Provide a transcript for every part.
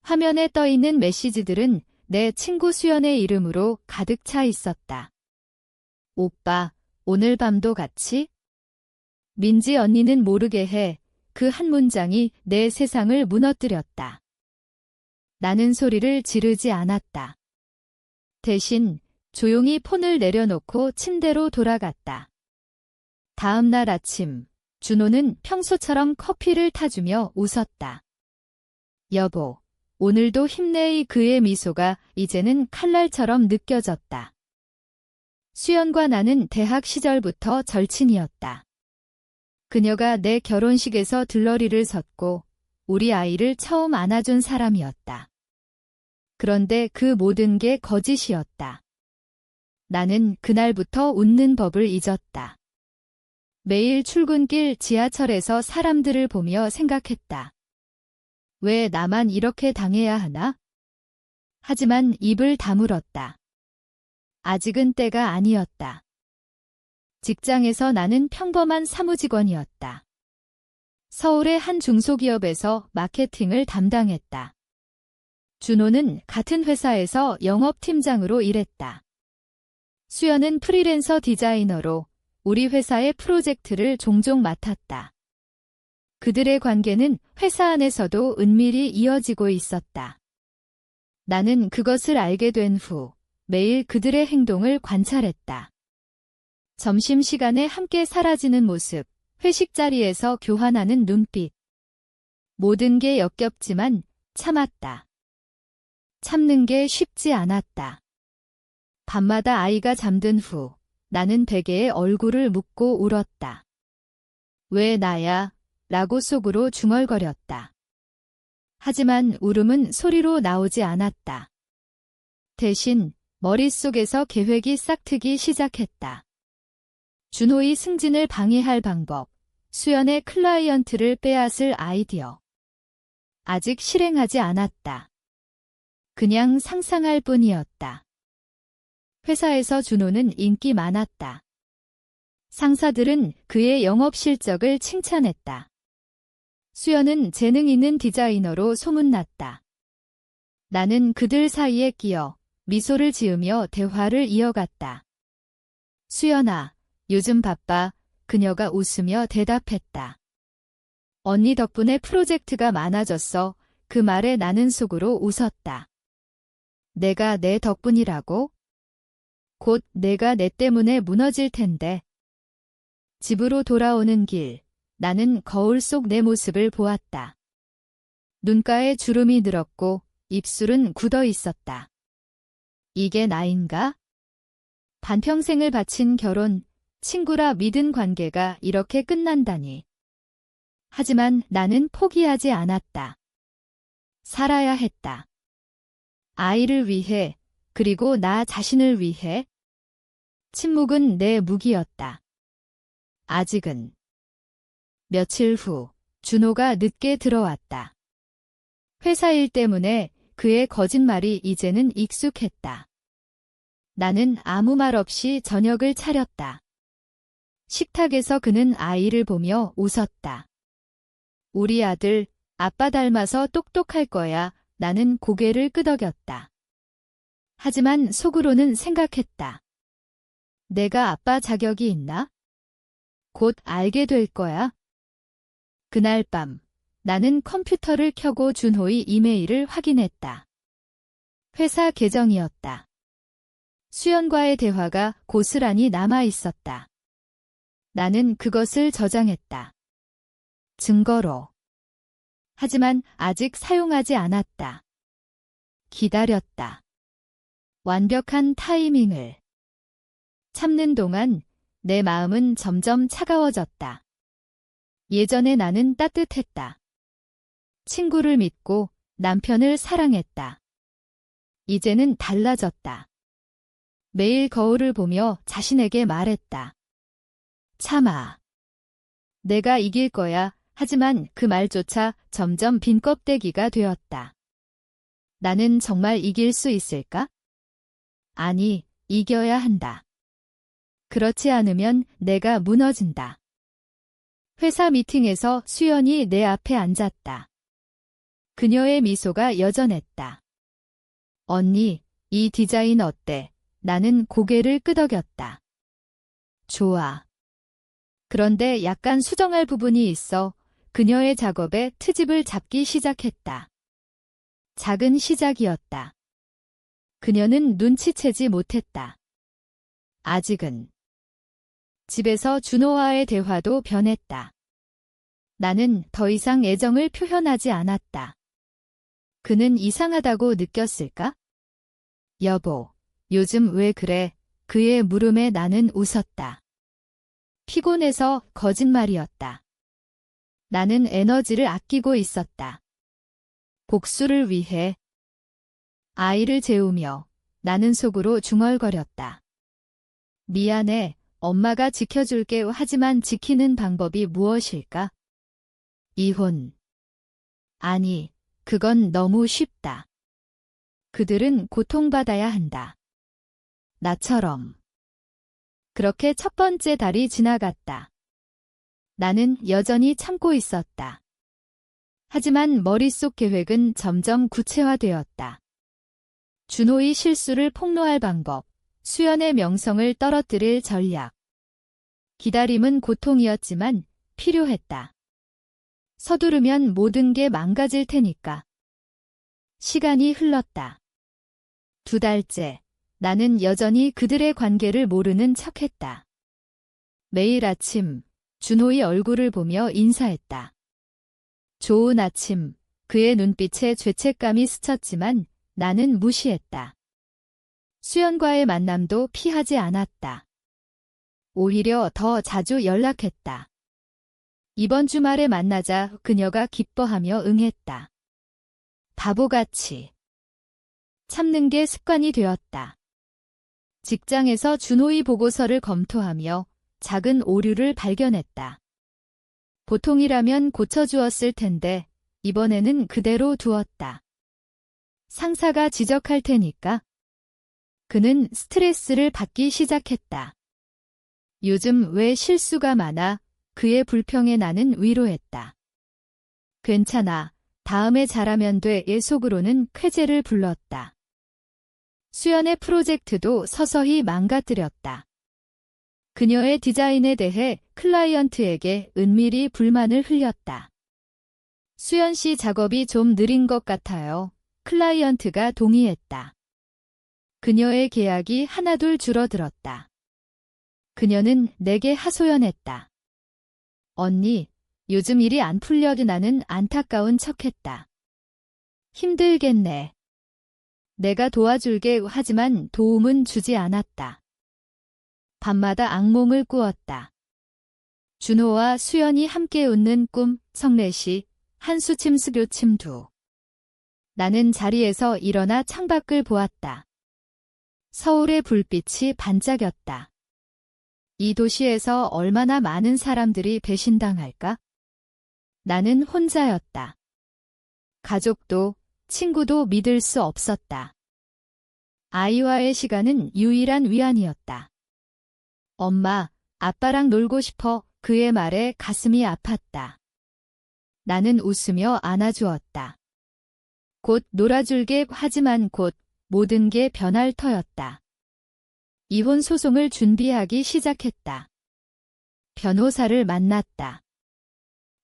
화면에 떠 있는 메시지들은 내 친구 수연의 이름으로 가득 차 있었다. 오빠, 오늘 밤도 같이? 민지 언니는 모르게 해. 그 한 문장이 내 세상을 무너뜨렸다. 나는 소리를 지르지 않았다. 대신 조용히 폰을 내려놓고 침대로 돌아갔다. 다음 날 아침, 준호는 평소처럼 커피를 타주며 웃었다. 여보, 오늘도 힘내의 그의 미소가 이제는 칼날처럼 느껴졌다. 수연과 나는 대학 시절부터 절친이었다. 그녀가 내 결혼식에서 들러리를 섰고 우리 아이를 처음 안아준 사람이었다. 그런데 그 모든 게 거짓이었다. 나는 그날부터 웃는 법을 잊었다. 매일 출근길 지하철에서 사람들을 보며 생각했다. 왜 나만 이렇게 당해야 하나? 하지만 입을 다물었다. 아직은 때가 아니었다. 직장에서 나는 평범한 사무직원이었다. 서울의 한 중소기업에서 마케팅을 담당했다. 준호는 같은 회사에서 영업팀장으로 일했다. 수연은 프리랜서 디자이너로 우리 회사의 프로젝트를 종종 맡았다. 그들의 관계는 회사 안에서도 은밀히 이어지고 있었다. 나는 그것을 알게 된 후 매일 그들의 행동을 관찰했다. 점심시간에 함께 사라지는 모습, 회식 자리에서 교환하는 눈빛. 모든 게 역겹지만 참았다. 참는 게 쉽지 않았다. 밤마다 아이가 잠든 후 나는 베개에 얼굴을 묻고 울었다. 왜 나야? 라고 속으로 중얼거렸다. 하지만 울음은 소리로 나오지 않았다. 대신 머릿속에서 계획이 싹트기 시작했다. 준호의 승진을 방해할 방법, 수연의 클라이언트를 빼앗을 아이디어. 아직 실행하지 않았다. 그냥 상상할 뿐이었다. 회사에서 준호는 인기 많았다. 상사들은 그의 영업 실적을 칭찬했다. 수연은 재능 있는 디자이너로 소문났다. 나는 그들 사이에 끼어 미소를 지으며 대화를 이어갔다. 수연아, 요즘 바빠. 그녀가 웃으며 대답했다. 언니 덕분에 프로젝트가 많아졌어. 그 말에 나는 속으로 웃었다. 내가 내 덕분이라고? 곧 내가 내 때문에 무너질 텐데. 집으로 돌아오는 길, 나는 거울 속 내 모습을 보았다. 눈가에 주름이 늘었고 입술은 굳어 있었다. 이게 나인가? 반평생을 바친 결혼, 친구라 믿은 관계가 이렇게 끝난다니. 하지만 나는 포기하지 않았다. 살아야 했다. 아이를 위해, 그리고 나 자신을 위해. 침묵은 내 무기였다. 아직은. 며칠 후, 준호가 늦게 들어왔다. 회사 일 때문에 그의 거짓말이 이제는 익숙했다. 나는 아무 말 없이 저녁을 차렸다. 식탁에서 그는 아이를 보며 웃었다. 우리 아들, 아빠 닮아서 똑똑할 거야. 나는 고개를 끄덕였다. 하지만 속으로는 생각했다. 내가 아빠 자격이 있나? 곧 알게 될 거야. 그날 밤, 나는 컴퓨터를 켜고 준호의 이메일을 확인했다. 회사 계정이었다. 수연과의 대화가 고스란히 남아 있었다. 나는 그것을 저장했다. 증거로. 하지만 아직 사용하지 않았다. 기다렸다. 완벽한 타이밍을. 참는 동안 내 마음은 점점 차가워졌다. 예전에 나는 따뜻했다. 친구를 믿고 남편을 사랑했다. 이제는 달라졌다. 매일 거울을 보며 자신에게 말했다. 참아. 내가 이길 거야. 하지만 그 말조차 점점 빈 껍데기가 되었다. 나는 정말 이길 수 있을까? 아니, 이겨야 한다. 그렇지 않으면 내가 무너진다. 회사 미팅에서 수연이 내 앞에 앉았다. 그녀의 미소가 여전했다. 언니, 이 디자인 어때? 나는 고개를 끄덕였다. 좋아. 그런데 약간 수정할 부분이 있어 그녀의 작업에 트집을 잡기 시작했다. 작은 시작이었다. 그녀는 눈치채지 못했다. 아직은. 집에서 준호와의 대화도 변했다. 나는 더 이상 애정을 표현하지 않았다. 그는 이상하다고 느꼈을까? 여보, 요즘 왜 그래? 그의 물음에 나는 웃었다. 피곤해서 거짓말이었다. 나는 에너지를 아끼고 있었다. 복수를 위해. 아이를 재우며 나는 속으로 중얼거렸다. 미안해, 엄마가 지켜줄게. 하지만 지키는 방법이 무엇일까? 이혼. 아니, 그건 너무 쉽다. 그들은 고통받아야 한다. 나처럼. 그렇게 첫 번째 달이 지나갔다. 나는 여전히 참고 있었다. 하지만 머릿속 계획은 점점 구체화되었다. 준호의 실수를 폭로할 방법, 수연의 명성을 떨어뜨릴 전략. 기다림은 고통이었지만 필요했다. 서두르면 모든 게 망가질 테니까. 시간이 흘렀다. 2달째, 나는 여전히 그들의 관계를 모르는 척했다. 매일 아침, 준호의 얼굴을 보며 인사했다. 좋은 아침, 그의 눈빛에 죄책감이 스쳤지만 나는 무시했다. 수연과의 만남도 피하지 않았다. 오히려 더 자주 연락했다. 이번 주말에 만나자. 그녀가 기뻐하며 응했다. 바보같이. 참는 게 습관이 되었다. 직장에서 준호의 보고서를 검토하며 작은 오류를 발견했다. 보통이라면 고쳐주었을 텐데 이번에는 그대로 두었다. 상사가 지적할 테니까. 그는 스트레스를 받기 시작했다. 요즘 왜 실수가 많아? 그의 불평에 나는 위로했다. 괜찮아. 다음에 잘하면 돼의 속으로는 쾌재를 불렀다. 수연의 프로젝트도 서서히 망가뜨렸다. 그녀의 디자인에 대해 클라이언트에게 은밀히 불만을 흘렸다. 수연 씨 작업이 좀 느린 것 같아요. 클라이언트가 동의했다. 그녀의 계약이 하나둘 줄어들었다. 그녀는 내게 하소연했다. 언니, 요즘 일이 안 풀려도. 나는 안타까운 척했다. 힘들겠네. 내가 도와줄게. 하지만 도움은 주지 않았다. 밤마다 악몽을 꾸었다. 준호와 수연이 함께 웃는 꿈, 성례시, 한수침 수교침 두. 나는 자리에서 일어나 창밖을 보았다. 서울의 불빛이 반짝였다. 이 도시에서 얼마나 많은 사람들이 배신당할까? 나는 혼자였다. 가족도, 친구도 믿을 수 없었다. 아이와의 시간은 유일한 위안이었다. 엄마, 아빠랑 놀고 싶어. 그의 말에 가슴이 아팠다. 나는 웃으며 안아주었다. 곧 놀아줄게. 하지만 곧 모든 게 변할 터였다. 이혼 소송을 준비하기 시작했다. 변호사를 만났다.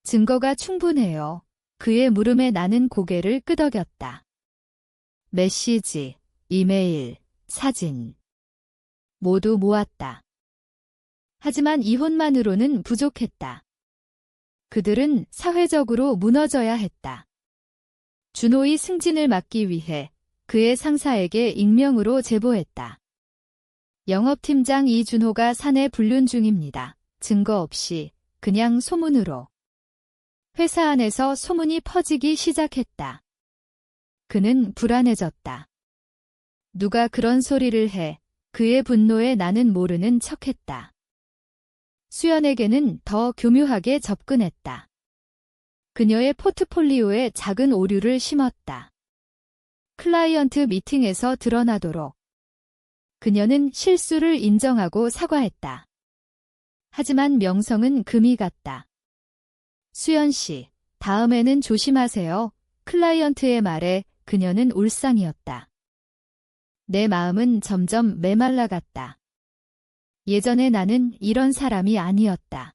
증거가 충분해요. 그의 물음에 나는 고개를 끄덕였다. 메시지, 이메일, 사진. 모두 모았다. 하지만 이혼만으로는 부족했다. 그들은 사회적으로 무너져야 했다. 준호의 승진을 막기 위해 그의 상사에게 익명으로 제보했다. 영업팀장 이준호가 사내 불륜 중입니다. 증거 없이 그냥 소문으로. 회사 안에서 소문이 퍼지기 시작했다. 그는 불안해졌다. 누가 그런 소리를 해? 그의 분노에 나는 모르는 척했다. 수연에게는 더 교묘하게 접근했다. 그녀의 포트폴리오에 작은 오류를 심었다. 클라이언트 미팅에서 드러나도록. 그녀는 실수를 인정하고 사과했다. 하지만 명성은 금이 같다. 수연 씨, 다음에는 조심하세요. 클라이언트의 말에 그녀는 울상이었다. 내 마음은 점점 메말라갔다. 예전에 나는 이런 사람이 아니었다.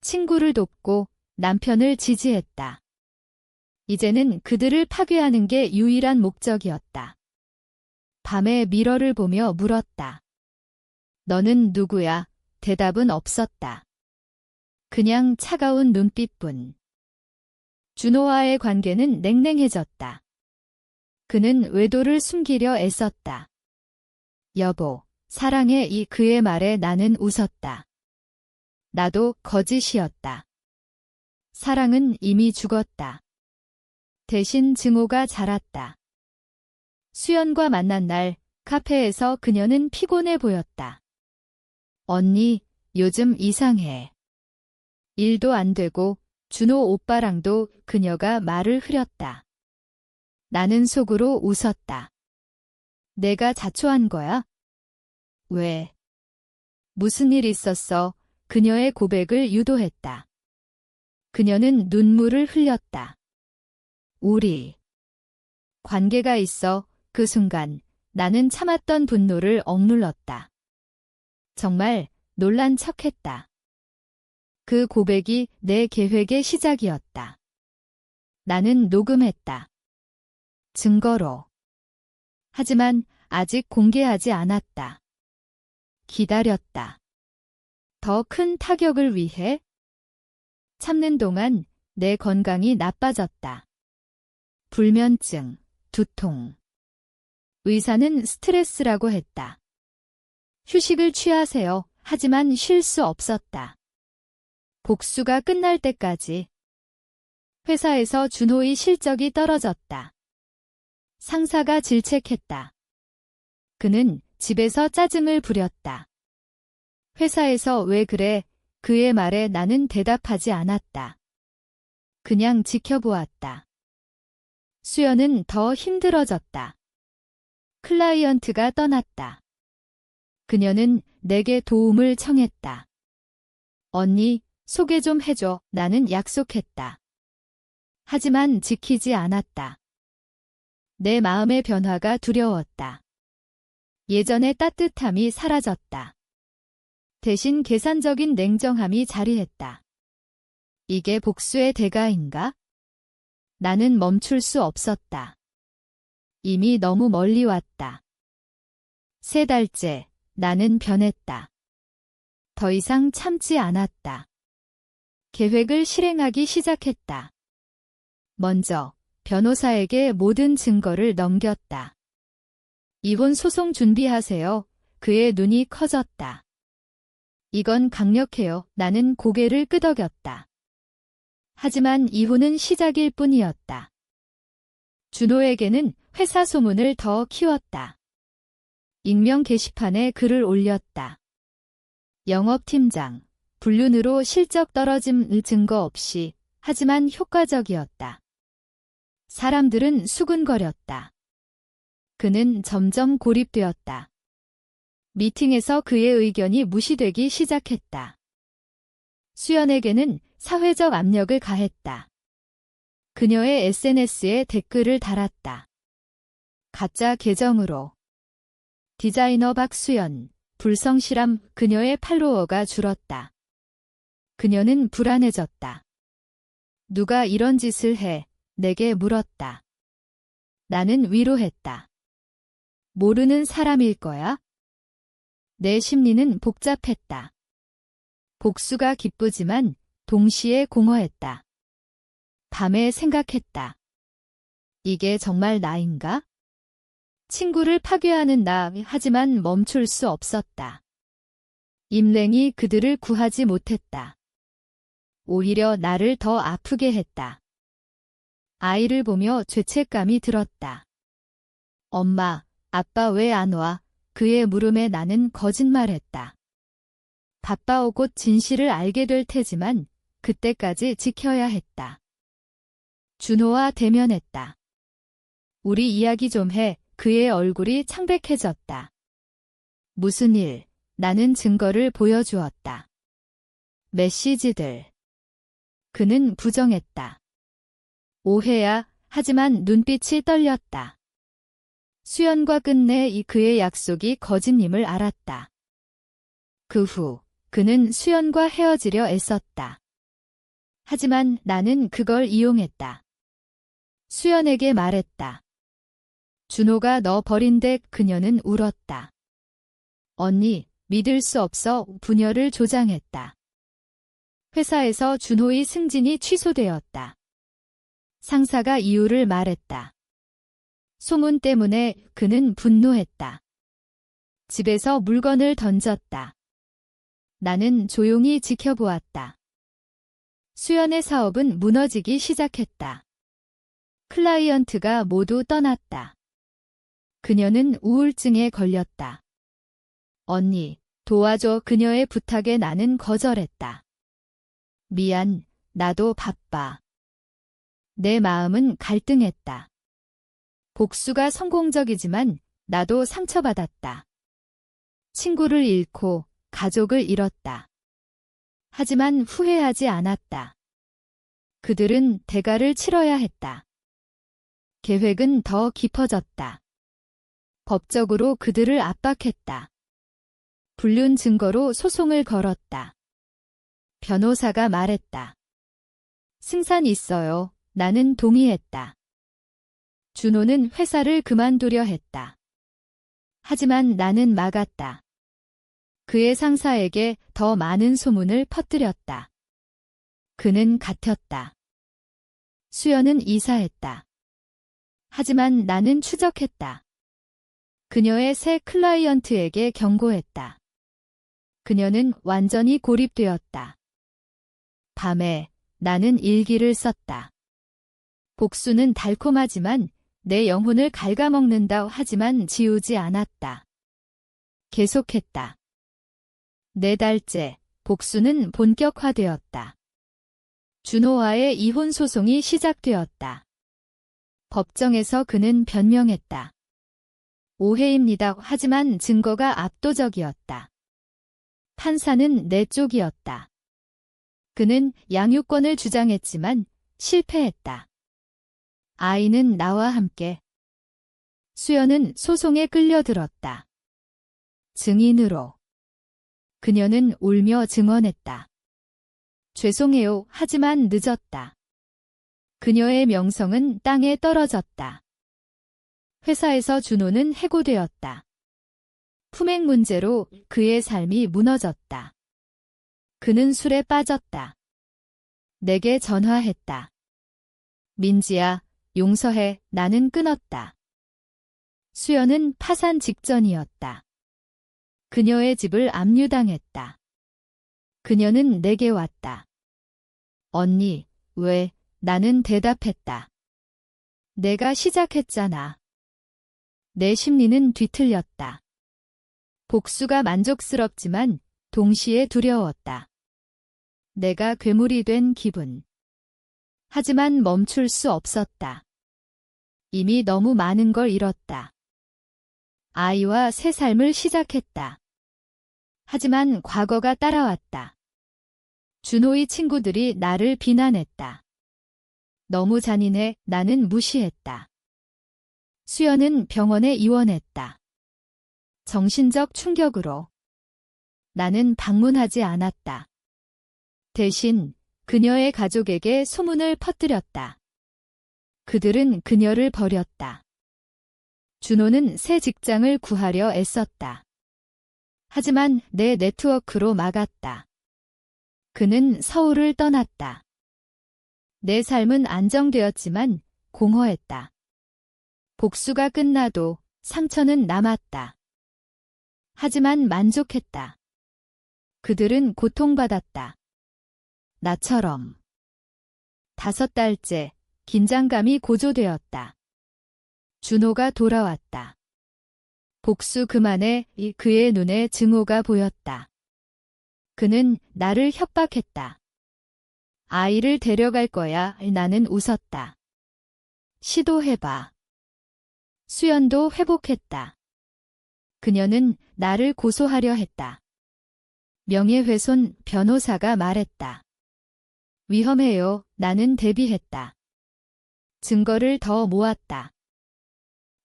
친구를 돕고 남편을 지지했다. 이제는 그들을 파괴하는 게 유일한 목적이었다. 밤에 미러를 보며 물었다. 너는 누구야? 대답은 없었다. 그냥 차가운 눈빛뿐. 준호와의 관계는 냉랭해졌다. 그는 외도를 숨기려 애썼다. 여보, 사랑해 이 그의 말에 나는 웃었다. 나도 거짓이었다. 사랑은 이미 죽었다. 대신 증오가 자랐다. 수연과 만난 날 카페에서 그녀는 피곤해 보였다. 언니, 요즘 이상해. 일도 안 되고 준호 오빠랑도 그녀가 말을 흐렸다. 나는 속으로 웃었다. 내가 자초한 거야? 왜? 무슨 일 있었어? 그녀의 고백을 유도했다. 그녀는 눈물을 흘렸다. 우리 관계가 있어. 그 순간 나는 참았던 분노를 억눌렀다. 정말 놀란 척했다. 그 고백이 내 계획의 시작이었다. 나는 녹음했다. 증거로. 하지만 아직 공개하지 않았다. 기다렸다. 더 큰 타격을 위해? 참는 동안 내 건강이 나빠졌다. 불면증, 두통. 의사는 스트레스라고 했다. 휴식을 취하세요. 하지만 쉴 수 없었다. 복수가 끝날 때까지. 회사에서 준호의 실적이 떨어졌다. 상사가 질책했다. 그는 집에서 짜증을 부렸다. 회사에서 왜 그래? 그의 말에 나는 대답하지 않았다. 그냥 지켜보았다. 수연은 더 힘들어졌다. 클라이언트가 떠났다. 그녀는 내게 도움을 청했다. 언니, 소개 좀 해줘. 나는 약속했다. 하지만 지키지 않았다. 내 마음의 변화가 두려웠다. 예전의 따뜻함이 사라졌다. 대신 계산적인 냉정함이 자리했다. 이게 복수의 대가인가? 나는 멈출 수 없었다. 이미 너무 멀리 왔다. 3달째 나는 변했다. 더 이상 참지 않았다. 계획을 실행하기 시작했다. 먼저 변호사에게 모든 증거를 넘겼다. 이혼 소송 준비하세요. 그의 눈이 커졌다. 이건 강력해요. 나는 고개를 끄덕였다. 하지만 이혼은 시작일 뿐이었다. 준호에게는 회사 소문을 더 키웠다. 익명 게시판에 글을 올렸다. 영업팀장, 불륜으로 실적 떨어짐 증거 없이, 하지만 효과적이었다. 사람들은 수군거렸다. 그는 점점 고립되었다. 미팅에서 그의 의견이 무시되기 시작했다. 수연에게는 사회적 압력을 가했다. 그녀의 SNS에 댓글을 달았다. 가짜 계정으로. 디자이너 박수연, 불성실함. 그녀의 팔로워가 줄었다. 그녀는 불안해졌다. 누가 이런 짓을 해? 내게 물었다. 나는 위로했다. 모르는 사람일 거야? 내 심리는 복잡했다. 복수가 기쁘지만 동시에 공허했다. 밤에 생각했다. 이게 정말 나인가? 친구를 파괴하는 나, 하지만 멈출 수 없었다. 임랭이 그들을 구하지 못했다. 오히려 나를 더 아프게 했다. 아이를 보며 죄책감이 들었다. 엄마, 아빠 왜 안 와? 그의 물음에 나는 거짓말했다. 바빠오. 곧 진실을 알게 될 테지만 그때까지 지켜야 했다. 준호와 대면했다. 우리 이야기 좀 해. 그의 얼굴이 창백해졌다. 무슨 일? 나는 증거를 보여주었다. 메시지들. 그는 부정했다. 오해야. 하지만 눈빛이 떨렸다. 수연과 끝내 그의 약속이 거짓임을 알았다. 그 후 그는 수연과 헤어지려 애썼다. 하지만 나는 그걸 이용했다. 수연에게 말했다. 준호가 너 버린데 그녀는 울었다. 언니, 믿을 수 없어 분열을 조장했다. 회사에서 준호의 승진이 취소되었다. 상사가 이유를 말했다. 소문 때문에 그는 분노했다. 집에서 물건을 던졌다. 나는 조용히 지켜보았다. 수연의 사업은 무너지기 시작했다. 클라이언트가 모두 떠났다. 그녀는 우울증에 걸렸다. 언니, 도와줘. 그녀의 부탁에 나는 거절했다. 미안, 나도 바빠. 내 마음은 갈등했다. 복수가 성공적이지만 나도 상처받았다. 친구를 잃고 가족을 잃었다. 하지만 후회하지 않았다. 그들은 대가를 치러야 했다. 계획은 더 깊어졌다. 법적으로 그들을 압박했다. 불륜 증거로 소송을 걸었다. 변호사가 말했다. 승산 있어요. 나는 동의했다. 준호는 회사를 그만두려 했다. 하지만 나는 막았다. 그의 상사에게 더 많은 소문을 퍼뜨렸다. 그는 갇혔다. 수연은 이사했다. 하지만 나는 추적했다. 그녀의 새 클라이언트에게 경고했다. 그녀는 완전히 고립되었다. 밤에 나는 일기를 썼다. 복수는 달콤하지만 내 영혼을 갉아먹는다. 하지만 지우지 않았다. 계속했다. 4달째 복수는 본격화되었다. 준호와의 이혼 소송이 시작되었다. 법정에서 그는 변명했다. 오해입니다. 하지만 증거가 압도적이었다. 판사는 내 쪽이었다. 그는 양육권을 주장했지만 실패했다. 아이는 나와 함께. 수연은 소송에 끌려들었다. 증인으로. 그녀는 울며 증언했다. 죄송해요. 하지만 늦었다. 그녀의 명성은 땅에 떨어졌다. 회사에서 준호는 해고되었다. 품행 문제로 그의 삶이 무너졌다. 그는 술에 빠졌다. 내게 전화했다. 민지야, 용서해. 나는 끊었다. 수연은 파산 직전이었다. 그녀의 집을 압류당했다. 그녀는 내게 왔다. 언니, 왜? 나는 대답했다. 내가 시작했잖아. 내 심리는 뒤틀렸다. 복수가 만족스럽지만 동시에 두려웠다. 내가 괴물이 된 기분. 하지만 멈출 수 없었다. 이미 너무 많은 걸 잃었다. 아이와 새 삶을 시작했다. 하지만 과거가 따라왔다. 준호의 친구들이 나를 비난했다. 너무 잔인해. 나는 무시했다. 수연은 병원에 입원했다. 정신적 충격으로. 나는 방문하지 않았다. 대신 그녀의 가족에게 소문을 퍼뜨렸다. 그들은 그녀를 버렸다. 준호는 새 직장을 구하려 애썼다. 하지만 내 네트워크로 막았다. 그는 서울을 떠났다. 내 삶은 안정되었지만 공허했다. 복수가 끝나도 상처는 남았다. 하지만 만족했다. 그들은 고통받았다. 나처럼. 5달째 긴장감이 고조되었다. 준호가 돌아왔다. 복수 그만에 그의 눈에 증오가 보였다. 그는 나를 협박했다. 아이를 데려갈 거야. 나는 웃었다. 시도해봐. 수연도 회복했다. 그녀는 나를 고소하려 했다. 명예훼손. 변호사가 말했다. 위험해요. 나는 대비했다. 증거를 더 모았다.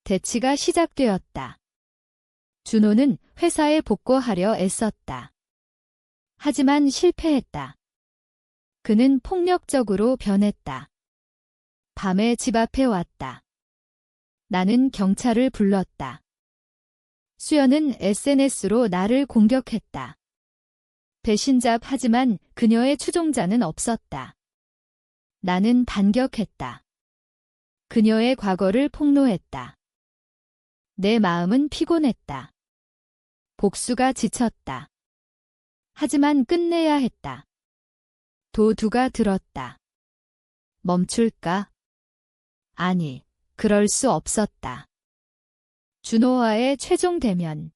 대치가 시작되었다. 준호는 회사에 복구하려 애썼다. 하지만 실패했다. 그는 폭력적으로 변했다. 밤에 집 앞에 왔다. 나는 경찰을 불렀다. 수연은 SNS로 나를 공격했다. 배신자하지만 그녀의 추종자는 없었다. 나는 반격했다. 그녀의 과거를 폭로했다. 내 마음은 피곤했다. 복수가 지쳤다. 하지만 끝내야 했다. 도두가 들었다. 멈출까? 아니, 그럴 수 없었다. 준호와의 최종 대면.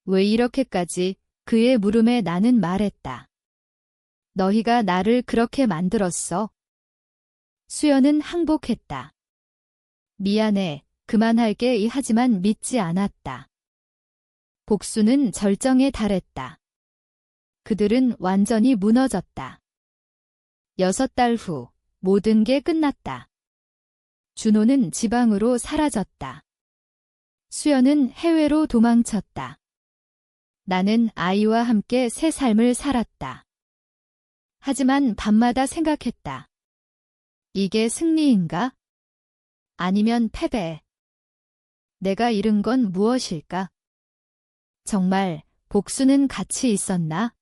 왜 이렇게까지? 그의 물음에 나는 말했다. 너희가 나를 그렇게 만들었어? 수연은 항복했다. 미안해, 그만할게. 하지만 믿지 않았다. 복수는 절정에 달했다. 그들은 완전히 무너졌다. 6달 후, 모든 게 끝났다. 준호는 지방으로 사라졌다. 수연은 해외로 도망쳤다. 나는 아이와 함께 새 삶을 살았다. 하지만 밤마다 생각했다. 이게 승리인가? 아니면 패배? 내가 잃은 건 무엇일까? 정말 복수는 가치 있었나?